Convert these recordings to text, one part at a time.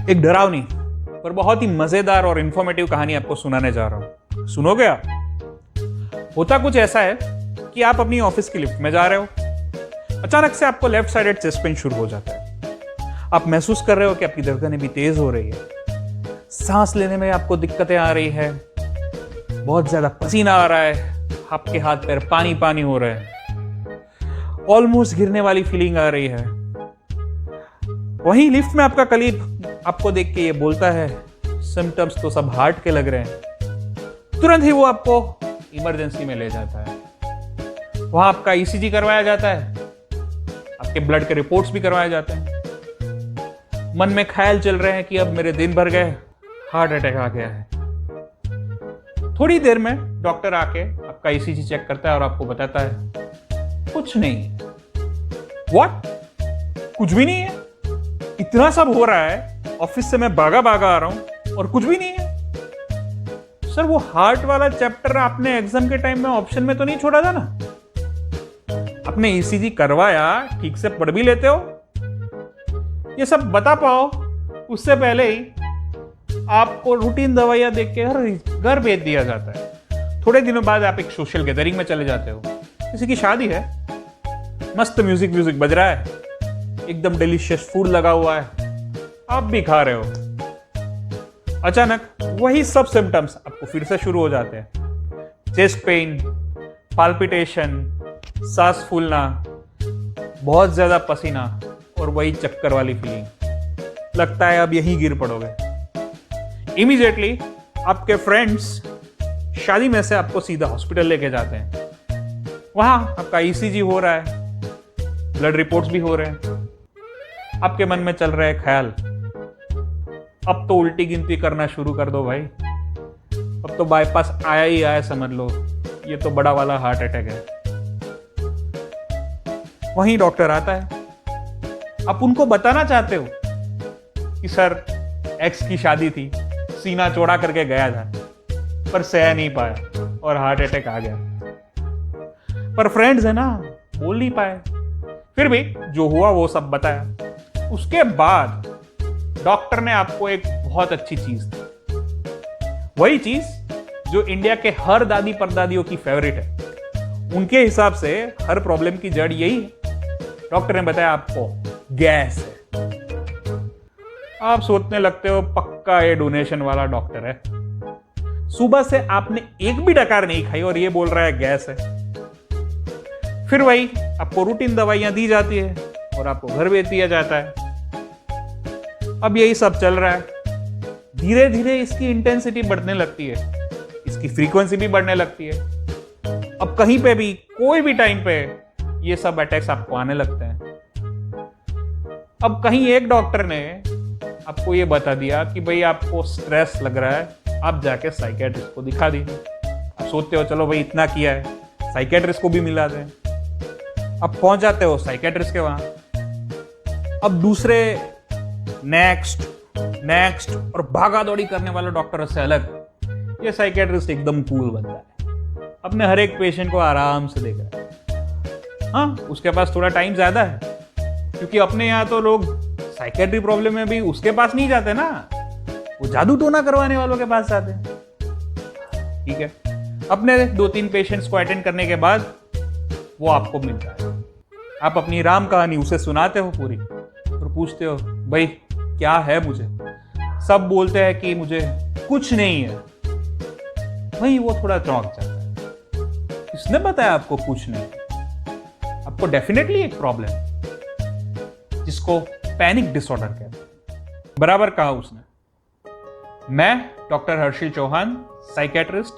एक डरावनी पर बहुत ही मजेदार और इंफॉर्मेटिव कहानी आपको सुनाने जा रहा हूं। सुनोगे आप? होता कुछ ऐसा है कि आप अपनी ऑफिस की लिफ्ट में जा रहे हो। अचानक से आपको लेफ्ट साइडेड चेस्ट पेन शुरू हो जाता है। आप महसूस कर रहे हो कि आपकी धड़कनें भी तेज हो रही है, सांस लेने में आपको दिक्कतें आ रही है, बहुत ज्यादा पसीना आ रहा है, आपके हाथ पैर पानी पानी हो रहे हैं, ऑलमोस्ट गिरने वाली फीलिंग आ रही है। वहीं लिफ्ट में आपका कलीग आपको देख के ये बोलता है, सिम्टम्स तो सब हार्ट के लग रहे हैं। तुरंत ही वो आपको इमरजेंसी में ले जाता है। वहां आपका ईसीजी करवाया जाता है, आपके ब्लड के रिपोर्ट्स भी करवाए जाते हैं। मन में ख्याल चल रहे हैं कि अब मेरे दिन भर गए, हार्ट अटैक आ गया है। थोड़ी देर में डॉक्टर आके आपका ईसीजी चेक करता है और आपको बताता है कुछ नहीं है। व्हाट? कुछ भी नहीं है? इतना सब हो रहा है, ऑफिस से मैं भागा भागा आ रहा हूं और कुछ भी नहीं है? सर, वो हार्ट वाला चैप्टर आपने एग्जाम के टाइम में ऑप्शन में तो नहीं छोड़ा था ना? आपने ईसीजी करवाया, ठीक से पढ़ भी लेते हो? ये सब बता पाओ उससे पहले ही आपको रूटीन दवाइयां देख के घर भेज दिया जाता है। थोड़े दिनों बाद आप एक सोशल गैदरिंग में चले जाते हो, किसी की शादी है, मस्त म्यूजिक बज रहा है, एकदम डिलीशियस फूड लगा हुआ है, आप भी खा रहे हो। अचानक वही सब सिम्टम्स आपको फिर से शुरू हो जाते हैं। चेस्ट पेन, पाल्पिटेशन, सांस फूलना, बहुत ज्यादा पसीना और वही चक्कर वाली फीलिंग। लगता है अब यहीं गिर पड़ोगे। इमीडिएटली आपके फ्रेंड्स शादी में से आपको सीधा हॉस्पिटल लेके जाते हैं। वहां आपका ईसीजी हो रहा है, ब्लड रिपोर्ट्स भी हो रहे हैं। आपके मन में चल रहा है ख्याल, अब तो उल्टी गिनती करना शुरू कर दो भाई, अब तो बाईपास आया ही आया समझ लो, ये तो बड़ा वाला हार्ट अटैक है। वहीं डॉक्टर आता है। आप उनको बताना चाहते हो कि सर, एक्स की शादी थी, सीना चौड़ा करके गया था, पर सह नहीं पाया और हार्ट अटैक आ गया। पर फ्रेंड्स है ना, बोल नहीं पाए। फिर भी जो हुआ वो सब बताया। उसके बाद डॉक्टर ने आपको एक बहुत अच्छी चीज दी, वही चीज जो इंडिया के हर दादी परदादियों की फेवरेट है। उनके हिसाब से हर प्रॉब्लम की जड़ यही है। डॉक्टर ने बताया आपको गैस है। आप सोचने लगते हो पक्का ये डोनेशन वाला डॉक्टर है। सुबह से आपने एक भी डकार नहीं खाई और ये बोल रहा है गैस है। फिर वही आपको रूटीन दवाइयां दी जाती है और आपको घर भेज दिया जाता है। अब यही सब चल रहा है। धीरे धीरे इसकी इंटेंसिटी बढ़ने लगती है, इसकी फ्रीक्वेंसी भी बढ़ने लगती है। अब कहीं पे भी कोई भी टाइम पे ये सब अटैक्स आपको आने लगते हैं। अब कहीं एक डॉक्टर ने आपको ये बता दिया कि भाई आपको स्ट्रेस लग रहा है, आप जाके साइकेट्रिस्ट को दिखा दीजिए। आप सोचते हो चलो भाई इतना किया है, साइकेट्रिस्ट को भी मिला दें। अब पहुंच जाते हो साइकेट्रिस्ट के वहां। अब दूसरे नेक्स्ट और भागा दौड़ी करने वाला डॉक्टर से अलग ये साइकेट्रिस्ट एकदम कूल बनता है। अपने हर एक पेशेंट को आराम से देख रहा है। हाँ, उसके पास थोड़ा टाइम ज्यादा है, क्योंकि अपने यहाँ तो लोग साइकेट्री प्रॉब्लम में भी उसके पास नहीं जाते ना, वो जादू टोना करवाने वालों के पास जाते हैं। ठीक है, अपने 2-3 पेशेंट्स को अटेंड करने के बाद वो आपको मिलता है। आप अपनी राम कहानी उसे सुनाते हो पूरी और पूछते हो भाई क्या है मुझे? सब बोलते हैं कि मुझे कुछ नहीं है। वही वो थोड़ा चौंक जाता है। किसने बताया आपको कुछ नहीं? आपको डेफिनेटली एक प्रॉब्लम, जिसको पैनिक डिसऑर्डर कहते हैं। बराबर कहा उसने। मैं डॉक्टर हर्षिल चौहान, साइकेट्रिस्ट,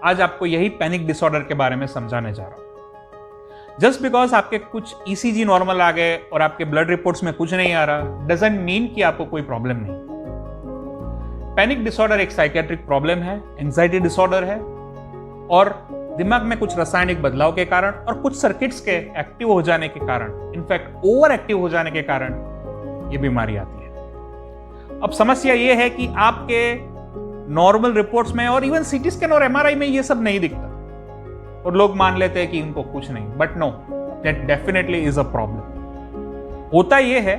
आज आपको यही पैनिक डिसऑर्डर के बारे में समझाने जा रहा हूं। जस्ट बिकॉज आपके कुछ ईसीजी नॉर्मल आ गए और आपके ब्लड रिपोर्ट्स में कुछ नहीं आ रहा, डजंट मीन कि आपको कोई प्रॉब्लम नहीं। पैनिक डिसऑर्डर एक साइकेट्रिक प्रॉब्लम है, एंजाइटी डिसऑर्डर है, और दिमाग में कुछ रासायनिक बदलाव के कारण और कुछ सर्किट्स के एक्टिव हो जाने के कारण, इनफैक्ट ओवर एक्टिव हो जाने के कारण ये बीमारी आती है। अब समस्या ये है कि आपके नॉर्मल रिपोर्ट्स में और इवन सीटी स्कैन और एमआरआई में ये सब नहीं दिखता और लोग मान लेते हैं कि इनको कुछ नहीं, but no, that definitely is a problem. होता यह है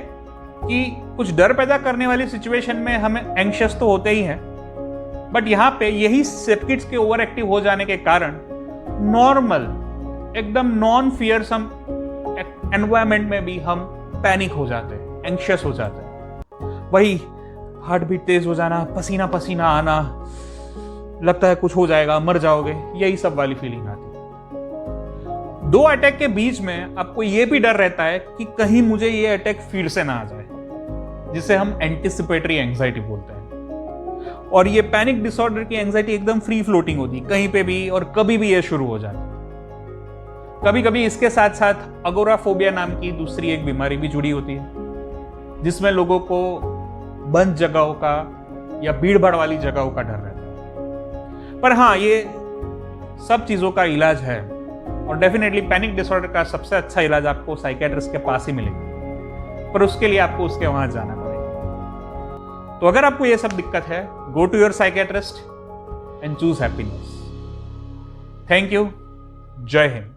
कि कुछ डर पैदा करने वाली सिचुएशन में हमें एंग्शियस तो होते ही हैं, बट यहाँ पे यही सेप्किड्स के ओवर एक्टिव हो जाने के कारण नॉर्मल एकदम नॉन फियरसम एनवायरमेंट में भी हम पैनिक हो जाते हैं, एंग्शियस हो जाते हैं। वही हार्ट बीट तेज हो जाना, पसीना पसीना आना, लगता है कुछ हो जाएगा, मर जाओगे, यही सब वाली फीलिंग आती है। 2 अटैक के बीच में आपको यह भी डर रहता है कि कहीं मुझे ये अटैक फिर से ना आ जाए, जिसे हम एंटिसिपेटरी एंग्जाइटी बोलते हैं। और ये पैनिक डिसऑर्डर की एंग्जाइटी एकदम फ्री फ्लोटिंग होती, कहीं पे भी और कभी भी ये शुरू हो जाती। कभी कभी इसके साथ साथ अगोराफोबिया नाम की दूसरी एक बीमारी भी जुड़ी होती है, जिसमें लोगों को बंद जगहों का या भीड़ भाड़ वाली जगहों का डर रहता है। पर हाँ, ये सब चीजों का इलाज है, और डेफिनेटली पैनिक डिसऑर्डर का सबसे अच्छा इलाज आपको साइकियाट्रिस्ट के पास ही मिलेगा, पर उसके लिए आपको उसके वहां जाना पड़ेगा। तो अगर आपको ये सब दिक्कत है, go to your psychiatrist and choose happiness. Thank you. जय हिंद।